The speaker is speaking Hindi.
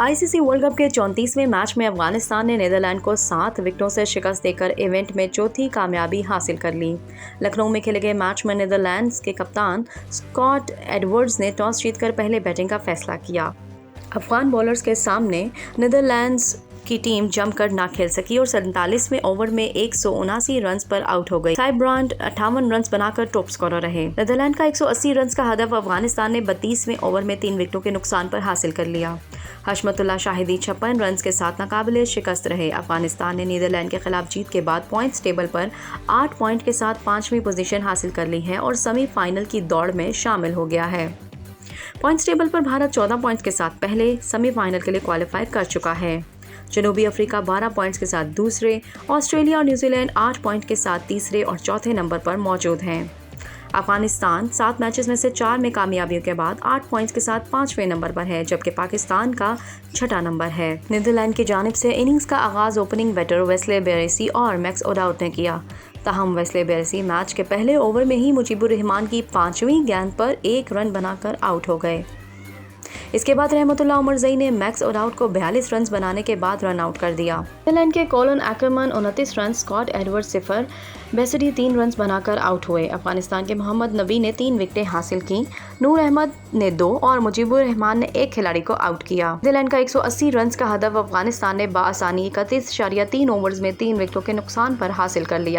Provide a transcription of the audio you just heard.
आईसीसी वर्ल्ड कप के 34वें मैच में अफगानिस्तान ने नीदरलैंड को 7 विकेटों से शिकस्त देकर इवेंट में चौथी कामयाबी हासिल कर ली। लखनऊ में खेले गए मैच में नीदरलैंड्स के कप्तान स्कॉट एडवर्ड्स ने टॉस जीतकर पहले बैटिंग का फैसला किया। अफगान बॉलर्स के सामने नीदरलैंड्स की टीम जमकर ना खेल सकी और 47वें ओवर में 179 रन पर आउट हो गई। साइब्रांड 58 रन बनाकर टॉप स्कोरर रहे। नीदरलैंड का 180 रन का हदफ अफगानिस्तान ने 32वें ओवर में 3 विकेटों के नुकसान पर हासिल कर लिया। हशमतुल्लाह शाहिदी 56 रन के साथ नाकाबिले शिकस्त रहे। अफगानिस्तान ने नीदरलैंड के खिलाफ जीत के बाद पॉइंट्स टेबल पर 8 पॉइंट के साथ 5वीं पोजीशन हासिल कर ली है और सेमीफाइनल की दौड़ में शामिल हो गया है। पॉइंट्स टेबल पर भारत 14 पॉइंट्स के साथ पहले सेमीफाइनल के लिए क्वालिफाई कर चुका है। जनूबी अफ्रीका 12 पॉइंट्स के साथ दूसरे, ऑस्ट्रेलिया और न्यूजीलैंड 8 पॉइंट के साथ तीसरे और चौथे नंबर पर मौजूद हैं। अफगानिस्तान 7 मैचेस में से 4 में कामयाबियों के बाद 8 पॉइंट्स के साथ 5वें नंबर पर है, जबकि पाकिस्तान का 6ठा नंबर है। नीदरलैंड की जानिब से इनिंग्स का आगाज ओपनिंग बैटर वेस्ले बेरेसी और मैक्स ओडाउट ने किया। ताहम वेस्ले बेरेसी मैच के पहले ओवर में ही मुजीबुर रहमान की 5वीं गेंद पर 1 रन बनाकर आउट हो गए। इसके बाद रहमतुल्लाह उमरज़ई ने मैक्स ओडाउट को 42 रन बनाने के बाद रन आउट कर दिया। नीदरलैंड के Colin Ackermann 29 run, Scott Edwards 0, बेसडी 3 रन बनाकर आउट हुए। अफगानिस्तान के मोहम्मद नबी ने 3 विकेटें हासिल की, नूर अहमद ने 2 और मुजीबुर रहमान ने 1 खिलाड़ी को आउट किया। नीदरलैंड का 180 रन का हदफ अफगानिस्तान ने बाआसानी 31.3 ओवर्स में 3 विकेटों के नुकसान पर हासिल कर लिया।